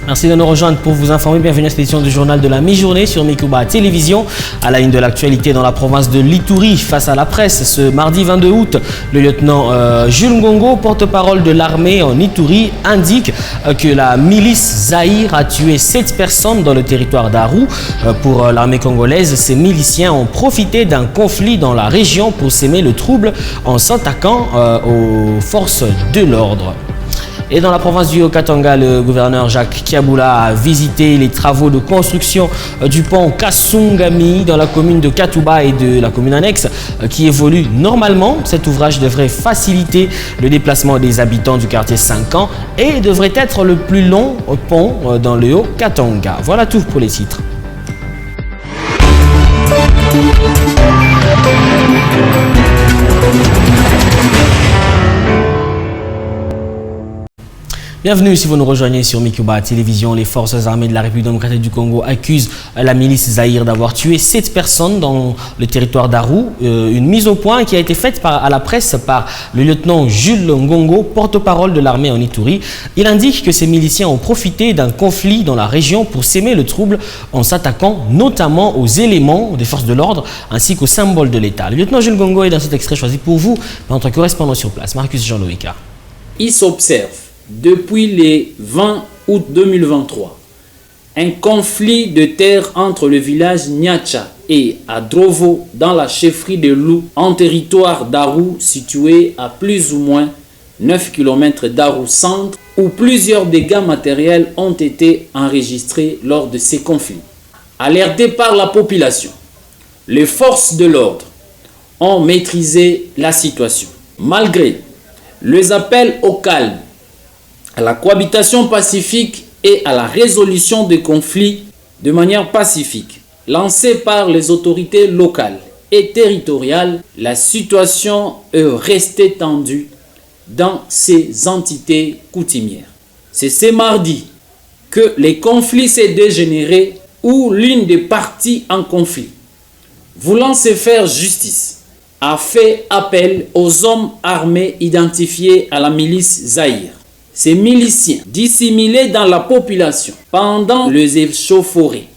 Merci de nous rejoindre pour vous informer. Bienvenue à cette édition du journal de la mi-journée sur Mikuba Télévision. À la une de l'actualité dans la province de l'Ituri, face à la presse, ce mardi 22 août, le lieutenant Jules Ngongo, porte-parole de l'armée en Ituri, indique que la milice Zahir a tué 7 personnes dans le territoire d'Aru. Pour l'armée congolaise, ces miliciens ont profité d'un conflit dans la région pour s'aimer le trouble en s'attaquant aux forces de l'ordre. Et dans la province du Haut-Katanga, le gouverneur Jacques Kiaboula a visité les travaux de construction du pont Kasungami dans la commune de Katouba et de la commune annexe qui évolue normalement. Cet ouvrage devrait faciliter le déplacement des habitants du quartier 5 ans et devrait être le plus long pont dans le Haut-Katanga. Voilà tout pour les titres. Bienvenue si vous nous rejoignez sur Mikuba Télévision. Les forces armées de la République démocratique du Congo accusent la milice Zahir d'avoir tué 7 personnes dans le territoire d'Aru. Une mise au point qui a été faite à la presse par le lieutenant Jules Ngongo, porte-parole de l'armée en Ituri. Il indique que ces miliciens ont profité d'un conflit dans la région pour s'aimer le trouble en s'attaquant notamment aux éléments des forces de l'ordre ainsi qu'aux symboles de l'État. Le lieutenant Jules Ngongo est dans cet extrait choisi pour vous par notre correspondant sur place, Marcus Jean-Louis. Il s'observe depuis le 20 août 2023, un conflit de terre entre le village Nyacha et Adrovo dans la chefferie de Lou, en territoire d'Aru situé à plus ou moins 9 km d'Aru centre, où plusieurs dégâts matériels ont été enregistrés lors de ces conflits. Alertés par la population, les forces de l'ordre ont maîtrisé la situation. Malgré les appels au calme, à la cohabitation pacifique et à la résolution des conflits de manière pacifique, lancée par les autorités locales et territoriales, la situation est restée tendue dans ces entités coutumières. C'est ce mardi que les conflits s'est dégénéré où l'une des parties en conflit, voulant se faire justice, a fait appel aux hommes armés identifiés à la milice Zahir. Ces miliciens, dissimulés dans la population pendant les échauffourées,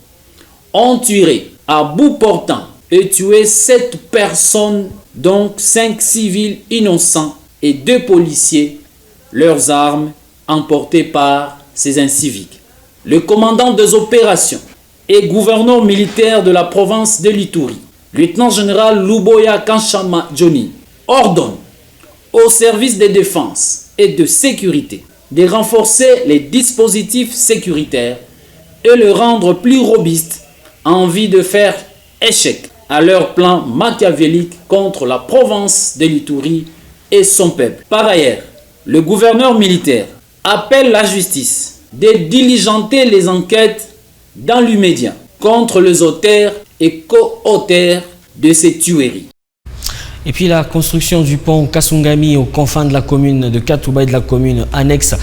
ont tiré à bout portant et tué 7 personnes, dont 5 civils innocents et 2 policiers, leurs armes emportées par ces inciviques. Le commandant des opérations et gouverneur militaire de la province de l'Ituri, lieutenant-général Luboya Kanchama Johnny, ordonne au service de défense et de sécurité de renforcer les dispositifs sécuritaires et le rendre plus robuste en vue de faire échec à leur plan machiavélique contre la province de l'Ituri et son peuple. Par ailleurs, le gouverneur militaire appelle la justice de diligenter les enquêtes dans l'immédiat contre les auteurs et co-auteurs de ces tueries. Et puis la construction du pont Kasungami aux confins de la commune de Katouba et de la commune annexe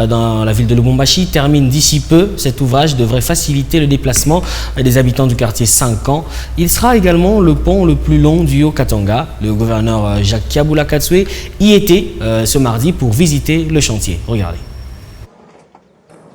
dans la ville de Lubumbashi termine d'ici peu. Cet ouvrage devrait faciliter le déplacement des habitants du quartier 5 ans. Il sera également le pont le plus long du Haut-Katanga. Le gouverneur Jacques Kiaboula Katswe y était ce mardi pour visiter le chantier. Regardez.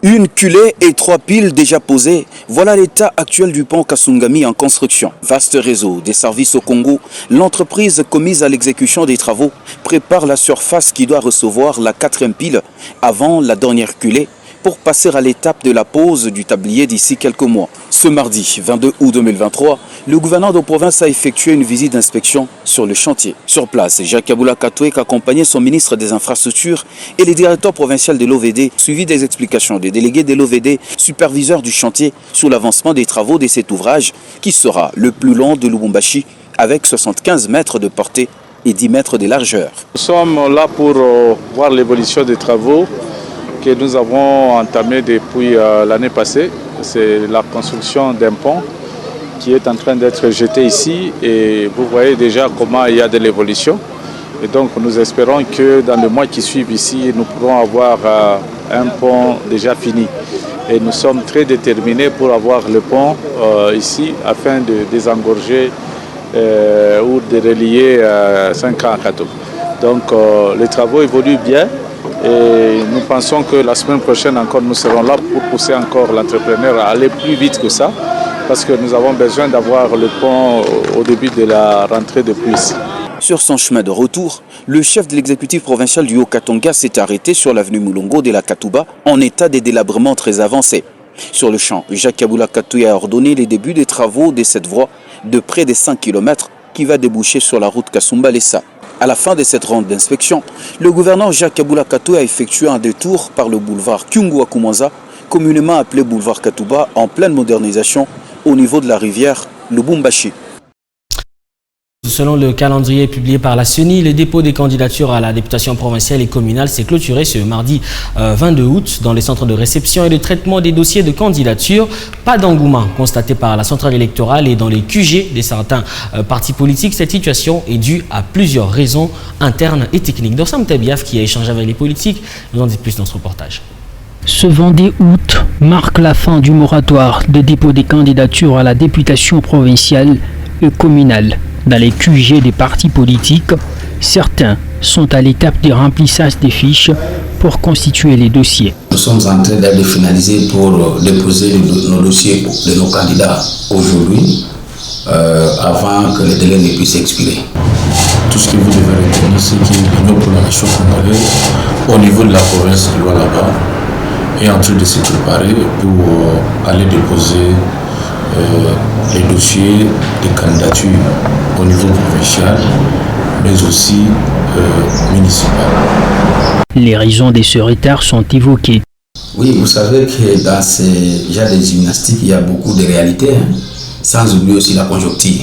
Une culée et 3 piles déjà posées, voilà l'état actuel du pont Kasungami en construction. Vaste réseau des services au Congo, l'entreprise commise à l'exécution des travaux prépare la surface qui doit recevoir la 4e pile avant la dernière culée pour passer à l'étape de la pose du tablier d'ici quelques mois. Ce mardi 22 août 2023, le gouverneur de province a effectué une visite d'inspection sur le chantier. Sur place, Jacques Kiaboula Katswe accompagnait son ministre des Infrastructures et les directeurs provinciaux de l'OVD, suivi des explications des délégués de l'OVD, superviseurs du chantier, sur l'avancement des travaux de cet ouvrage qui sera le plus long de Lubumbashi avec 75 mètres de portée et 10 mètres de largeur. Nous sommes là pour voir l'évolution des travaux que nous avons entamé depuis l'année passée. C'est la construction d'un pont qui est en train d'être jeté ici et vous voyez déjà comment il y a de l'évolution. Et donc nous espérons que dans les mois qui suivent ici, nous pourrons avoir un pont déjà fini. Et nous sommes très déterminés pour avoir le pont ici afin de désengorger ou de relier 5 ans à Katouba. Donc les travaux évoluent bien. Et nous pensons que la semaine prochaine encore, nous serons là pour pousser encore l'entrepreneur à aller plus vite que ça, parce que nous avons besoin d'avoir le pont au début de la rentrée de pluie. Sur son chemin de retour, le chef de l'exécutif provincial du Haut-Katanga s'est arrêté sur l'avenue Moulongo de la Katouba en état de délabrement très avancé. Sur le champ, Jacques Kabula Katouya a ordonné les débuts des travaux de cette voie de près de 5 km qui va déboucher sur la route Kasumba-Lessa. À la fin de cette ronde d'inspection, le gouverneur Jacques Kabula Katouya a effectué un détour par le boulevard Kyungu-Akumanza, communément appelé boulevard Katouba, en pleine modernisation au niveau de la rivière Lubumbashi. Selon le calendrier publié par la CENI, le dépôt des candidatures à la députation provinciale et communale s'est clôturé ce mardi 22 août dans les centres de réception et de traitement des dossiers de candidature. Pas d'engouement constaté par la centrale électorale et dans les QG de certains partis politiques. Cette situation est due à plusieurs raisons internes et techniques. Dorsam Tabiaf, qui a échangé avec les politiques, nous en dit plus dans ce reportage. Ce vendredi août marque la fin du moratoire de dépôt des candidatures à la députation provinciale et communale. Dans les QG des partis politiques, certains sont à l'étape de remplissage des fiches pour constituer les dossiers. Nous sommes en train de finaliser pour déposer nos dossiers de nos candidats aujourd'hui, avant que le délai ne puisse expirer. Tout ce que vous devez retenir, c'est que l'Union pour la nation congolaise, au niveau de la province de Lualaba, est en train de se préparer pour aller déposer les dossiers de candidature au niveau provincial, mais aussi municipal. Les raisons de ce retard sont évoquées. Oui, vous savez que dans ces genres de gymnastique, il y a beaucoup de réalités, sans oublier aussi la conjoncture.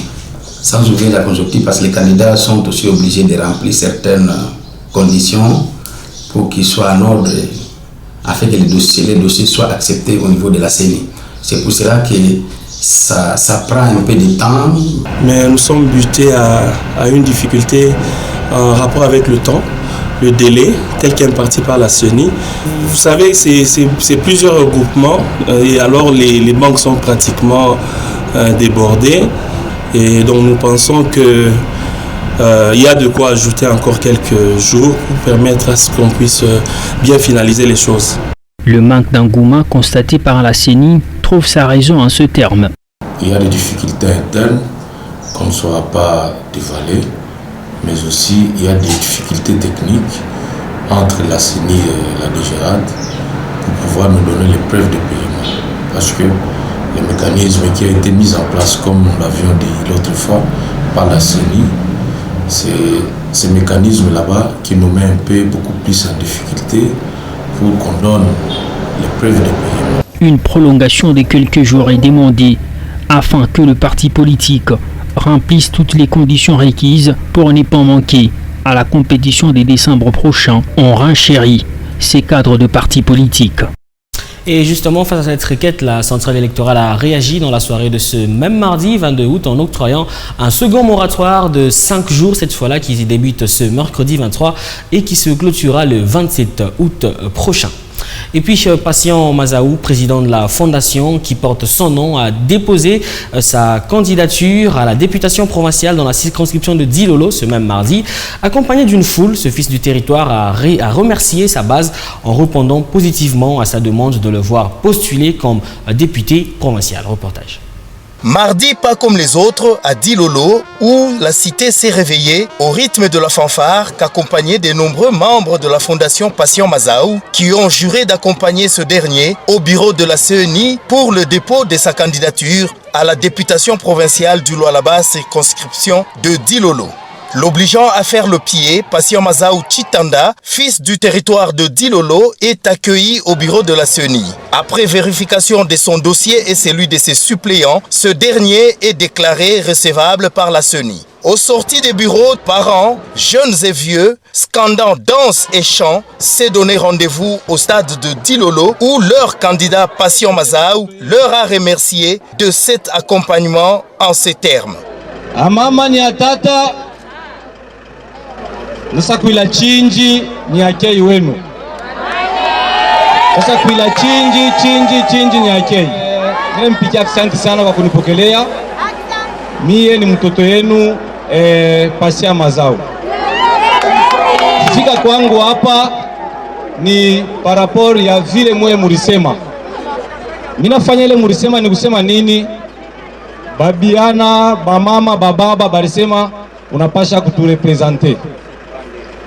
Sans oublier la conjoncture, parce que les candidats sont aussi obligés de remplir certaines conditions pour qu'ils soient en ordre, afin que les dossiers soient acceptés au niveau de la CENI. C'est pour cela que ça prend un peu de temps. Mais nous sommes butés à une difficulté en rapport avec le temps, le délai, tel qu'imparti par la CENI. Vous savez, c'est plusieurs regroupements et alors les banques sont pratiquement débordées. Et donc nous pensons qu'il y a de quoi ajouter encore quelques jours pour permettre à ce qu'on puisse bien finaliser les choses. Le manque d'engouement constaté par la CENI trouve sa raison en ce terme. Il y a des difficultés internes qu'on ne saura pas dévaler, mais aussi il y a des difficultés techniques entre la CENI et la DGRAD pour pouvoir nous donner les preuves de paiement. Parce que le mécanisme qui a été mis en place, comme nous l'avions dit l'autre fois, par la CENI, c'est ce mécanisme là-bas qui nous met un peu beaucoup plus en difficulté pour qu'on donne les preuves de paiement. Une prolongation de quelques jours est demandée afin que le parti politique remplisse toutes les conditions requises pour ne pas manquer à la compétition de décembre prochain. On renchérit ces cadres de partis politiques. Et justement, face à cette requête, la centrale électorale a réagi dans la soirée de ce même mardi 22 août en octroyant un second moratoire de 5 jours, cette fois-là, qui débute ce mercredi 23 et qui se clôturera le 27 août prochain. Et puis, Patient Mazaou, président de la fondation qui porte son nom, a déposé sa candidature à la députation provinciale dans la circonscription de Dilolo ce même mardi. Accompagné d'une foule, ce fils du territoire a remercié sa base en répondant positivement à sa demande de le voir postuler comme député provincial. Reportage. Mardi, pas comme les autres, à Dilolo, où la cité s'est réveillée au rythme de la fanfare qu'accompagnaient de nombreux membres de la fondation Patient Mazaou qui ont juré d'accompagner ce dernier au bureau de la CENI pour le dépôt de sa candidature à la députation provinciale du Lualaba circonscription de Dilolo. L'obligeant à faire le pied, Patient Mazaou Chitanda, fils du territoire de Dilolo, est accueilli au bureau de la CENI. Après vérification de son dossier et celui de ses suppléants, ce dernier est déclaré recevable par la CENI. Aux sorties des bureaux, parents, jeunes et vieux, scandant danse et chant, s'est donné rendez-vous au stade de Dilolo où leur candidat Patient Mazaou leur a remercié de cet accompagnement en ces termes. Amama ni atata Nasakuila chinji ni akei wenu. Nasakuila chinji ni akei. Mpikia asante sana kwa kunipokelea. Mie ni mtoto yenu Patient Mazaou. Fika kwangu hapa ni par rapport ya vile mwe mulisema. Minafanya ile mulisema ni kusema nini? Babiana, bamama, bababa barisema unapasha kuturepresente.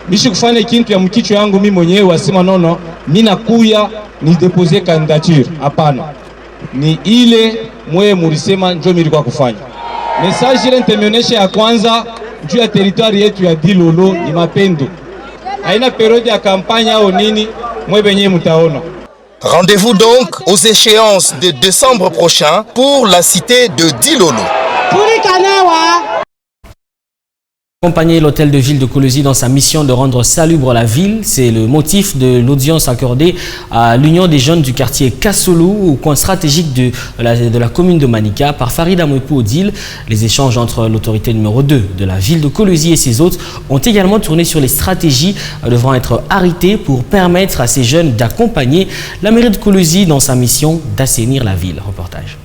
Mishi kufanya kintu ya mkicho yangu mimi mwenyewe wasema nono, mina kuya ni deposer candidature. Hapana. Ni ile mwe mulisema njo milikuwa kufanya. Message ile ntemeonesha ya kwanza juu ya territoire yetu ya Dilolo ni mapendo. Haina periode ya kampanya au nini, mwe benye mutaona. Rendez-vous donc aux échéances de décembre prochain pour la cité de Dilolo. Accompagner l'hôtel de ville de Kolwezi dans sa mission de rendre salubre la ville, c'est le motif de l'audience accordée à l'Union des jeunes du quartier Kassoulou, au coin stratégique de la commune de Manika, par Farid Amouepou Odile. Les échanges entre l'autorité numéro 2 de la ville de Kolwezi et ses hôtes ont également tourné sur les stratégies devant être arrêtées pour permettre à ces jeunes d'accompagner la mairie de Kolwezi dans sa mission d'assainir la ville. Reportage.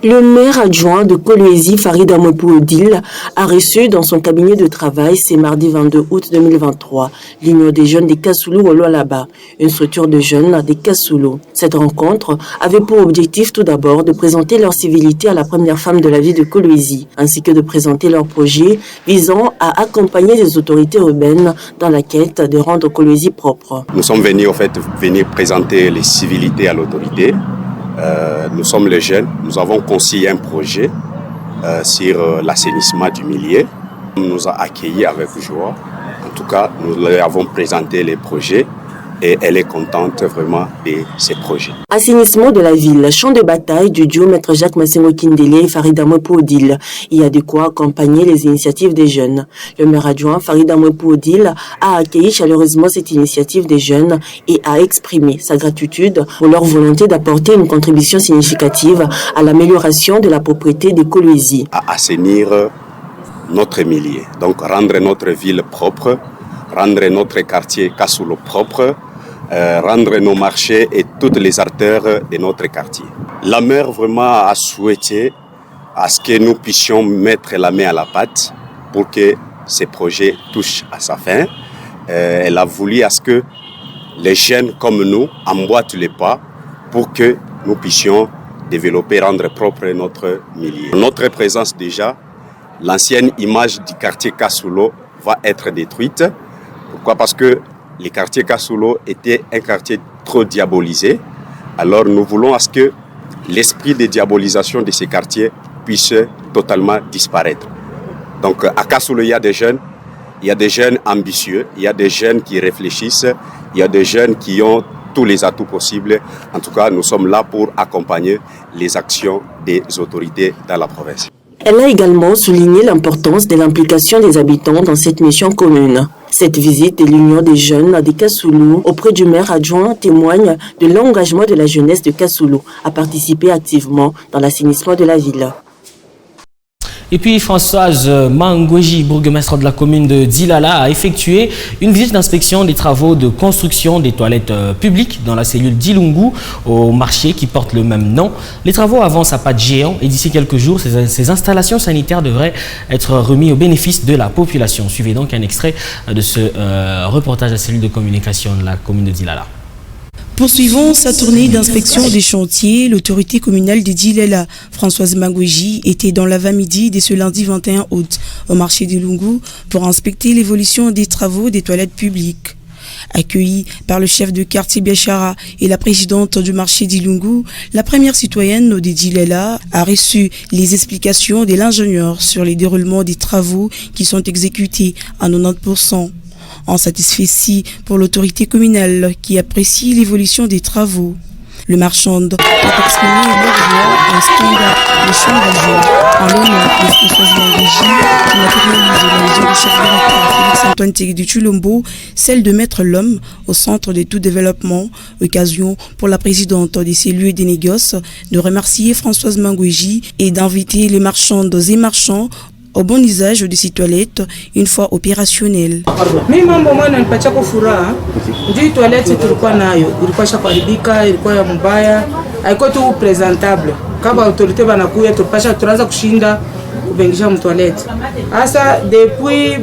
Le maire adjoint de Kolwezi, Farid Amouepou Odile, a reçu dans son cabinet de travail, ce mardi 22 août 2023, l'Union des jeunes des Kassoulou au Lualaba, une structure de jeunes des Kassoulou. Cette rencontre avait pour objectif tout d'abord de présenter leur civilité à la première femme de la ville de Kolwezi, ainsi que de présenter leur projet visant à accompagner les autorités urbaines dans la quête de rendre Kolwezi propre. Nous sommes venus venir présenter les civilités à l'autorité. Nous sommes les jeunes, nous avons conçu un projet sur l'assainissement du milieu. Nous nous avons accueillis avec joie. En tout cas, nous leur avons présenté les projets et elle est contente vraiment de ces projets. Assainissement de la ville, champ de bataille du duo Maître Jacques Massimo Kindele et Farid Amouepou Odile. Il y a de quoi accompagner les initiatives des jeunes. Le maire adjoint Farid Amouepou Odile a accueilli chaleureusement cette initiative des jeunes et a exprimé sa gratitude pour leur volonté d'apporter une contribution significative à l'amélioration de la propriété des Kolwezi. À assainir notre milieu, donc rendre notre ville propre, rendre notre quartier Kassoulou propre, rendre nos marchés et toutes les artères de notre quartier. La maire vraiment a souhaité à ce que nous puissions mettre la main à la pâte pour que ces projets touchent à sa fin. Elle a voulu à ce que les jeunes comme nous emboîtent les pas pour que nous puissions développer, rendre propre notre milieu. Notre présence déjà, l'ancienne image du quartier Kassoulou va être détruite. Pourquoi? Parce que le quartier Kassoulou était un quartier trop diabolisé. Alors nous voulons à ce que l'esprit de diabolisation de ces quartiers puisse totalement disparaître. Donc à Kassoulou, il y a des jeunes ambitieux, il y a des jeunes qui réfléchissent, il y a des jeunes qui ont tous les atouts possibles. En tout cas, nous sommes là pour accompagner les actions des autorités dans la province. Elle a également souligné l'importance de l'implication des habitants dans cette mission commune. Cette visite de l'Union des jeunes des Kassoulou auprès du maire adjoint témoigne de l'engagement de la jeunesse de Kassoulou à participer activement dans l'assainissement de la ville. Et puis Françoise Mangweji, bourgmestre de la commune de Dilala, a effectué une visite d'inspection des travaux de construction des toilettes publiques dans la cellule d'Ilungu au marché qui porte le même nom. Les travaux avancent à pas de géant et d'ici quelques jours, ces installations sanitaires devraient être remises au bénéfice de la population. Suivez donc un extrait de ce reportage à la cellule de communication de la commune de Dilala. Poursuivant sa tournée d'inspection des chantiers, l'autorité communale de Dilala, Françoise Mangweji, était dans l'avant-midi de ce lundi 21 août au marché d'Ilungu pour inspecter l'évolution des travaux des toilettes publiques. Accueillie par le chef de quartier Biachara et la présidente du marché d'Ilungu, la première citoyenne de Dilala a reçu les explications de l'ingénieur sur les déroulements des travaux qui sont exécutés à 90%. En satisfait pour l'autorité communale qui apprécie l'évolution des travaux. Le marchand a exprimé leur joie en standard de chant d'album en l'honneur de Françoise Mangweji qui matérialise la vision du chef directeur Félix-Antoine Tegui de Chulombo, celle de mettre l'homme au centre de tout développement, occasion pour la présidente de ces lieux des négoces de remercier Françoise Mangweji et d'inviter les marchandes et marchands au bon usage de ces toilettes une fois opérationnelles. Mimi mambo mwana nipacha kwa furaha. Ndio toilet tulikuwa nayo, ilikuwa shakuharibika, ilikuwa ya mbaya, haikuwa tu presentable. Kama autorite banakuya tupasha tunaanza kushinda kubengisha mtoilet. Asa depuis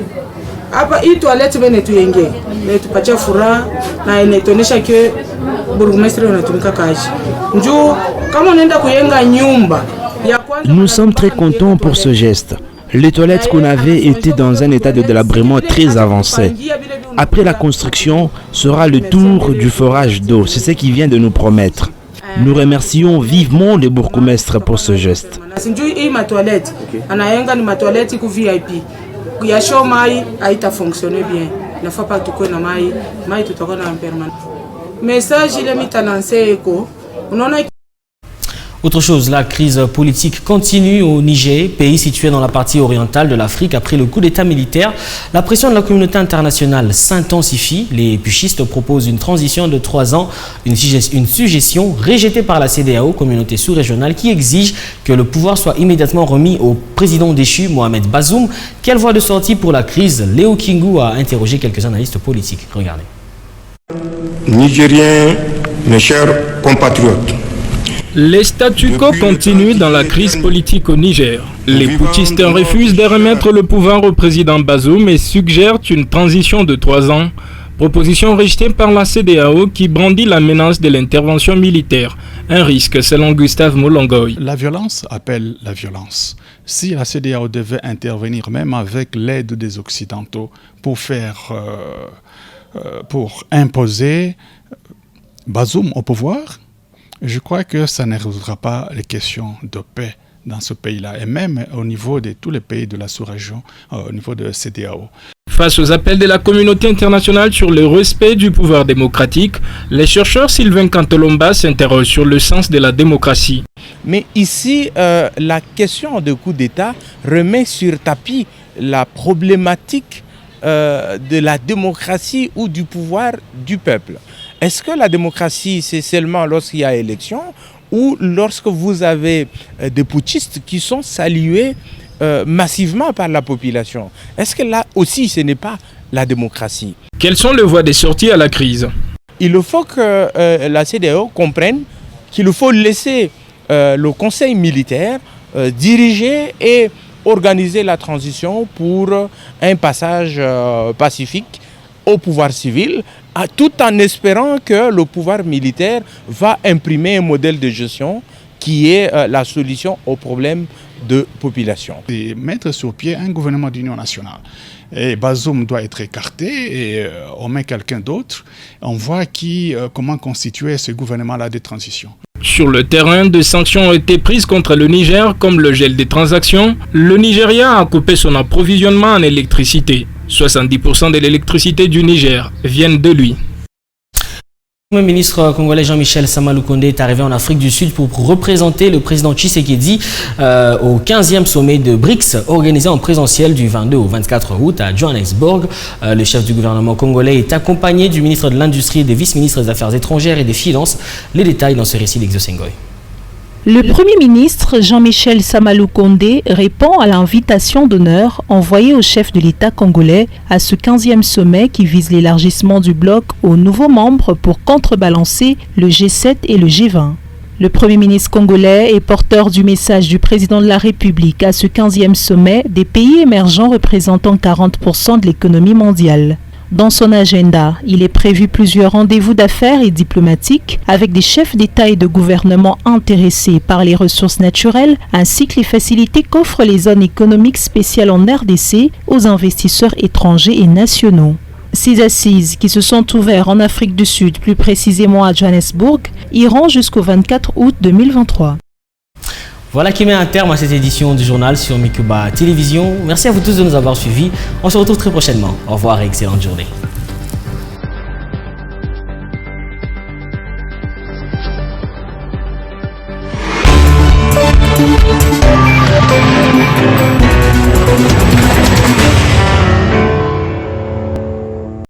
hapa hii toilette bene tuyenge na tupatia furaha na inatuonesha ke burgomestre anatumika kazi njoo kama unaenda kuyenga nyumba. Nous sommes très contents pour ce geste. Les toilettes qu'on avait étaient dans un état de délabrement très avancé. Après la construction sera le tour du forage d'eau. C'est ce qu'il vient de nous promettre. Nous remercions vivement le bourgmestre pour ce geste. Autre chose, la crise politique continue au Niger, pays situé dans la partie orientale de l'Afrique. Après le coup d'état militaire, la pression de la communauté internationale s'intensifie. Les puchistes proposent une transition de 3 ans, une suggestion rejetée par la CEDEAO, communauté sous-régionale, qui exige que le pouvoir soit immédiatement remis au président déchu, Mohamed Bazoum. Quelle voie de sortie pour la crise? Léo Kingu a interrogé quelques analystes politiques. Regardez. Nigériens, mes chers compatriotes, les statu quo continuent dans la crise politique au Niger. Les putschistes refusent de remettre le pouvoir au président Bazoum et suggèrent une transition de 3 ans. Proposition rejetée par la CEDEAO qui brandit la menace de l'intervention militaire. Un risque selon Gustave Moulongoy. La violence appelle la violence. Si la CEDEAO devait intervenir même avec l'aide des Occidentaux pour imposer Bazoum au pouvoir, je crois que ça ne résoudra pas les questions de paix dans ce pays-là, et même au niveau de tous les pays de la sous-région, au niveau de CEDEAO. Face aux appels de la communauté internationale sur le respect du pouvoir démocratique, les chercheurs Sylvain Cantolomba s'interrogent sur le sens de la démocratie. Mais ici, la question de coup d'État remet sur tapis la problématique de la démocratie ou du pouvoir du peuple. Est-ce que la démocratie, c'est seulement lorsqu'il y a élection ou lorsque vous avez des putschistes qui sont salués massivement par la population? Est-ce que là aussi, ce n'est pas la démocratie? Quelles sont les voies de sortie à la crise? Il faut que la CEDEAO comprenne qu'il faut laisser le conseil militaire diriger et organiser la transition pour un passage pacifique au pouvoir civil, tout en espérant que le pouvoir militaire va imprimer un modèle de gestion qui est la solution aux problèmes de population. Et mettre sur pied un gouvernement d'union nationale. Et Bazoum doit être écarté et on met quelqu'un d'autre. On voit comment constituer ce gouvernement-là de transition. Sur le terrain, des sanctions ont été prises contre le Niger, comme le gel des transactions. Le Nigeria a coupé son approvisionnement en électricité. 70% de l'électricité du Niger viennent de lui. Le ministre congolais Jean-Michel Samaloukonde est arrivé en Afrique du Sud pour représenter le président Tshisekedi au 15e sommet de BRICS organisé en présentiel du 22 au 24 août à Johannesburg. Le chef du gouvernement congolais est accompagné du ministre de l'Industrie et des vice-ministres des Affaires étrangères et des Finances. Les détails dans ce récit d'Exosengoy. Le Premier ministre Jean-Michel Samaloukonde répond à l'invitation d'honneur envoyée au chef de l'État congolais à ce 15e sommet qui vise l'élargissement du bloc aux nouveaux membres pour contrebalancer le G7 et le G20. Le Premier ministre congolais est porteur du message du président de la République à ce 15e sommet des pays émergents représentant 40% de l'économie mondiale. Dans son agenda, il est prévu plusieurs rendez-vous d'affaires et diplomatiques avec des chefs d'État et de gouvernement intéressés par les ressources naturelles ainsi que les facilités qu'offrent les zones économiques spéciales en RDC aux investisseurs étrangers et nationaux. Ces assises, qui se sont ouvertes en Afrique du Sud, plus précisément à Johannesburg, iront jusqu'au 24 août 2023. Voilà qui met un terme à cette édition du journal sur Mikuba Télévision. Merci à vous tous de nous avoir suivis. On se retrouve très prochainement. Au revoir et excellente journée.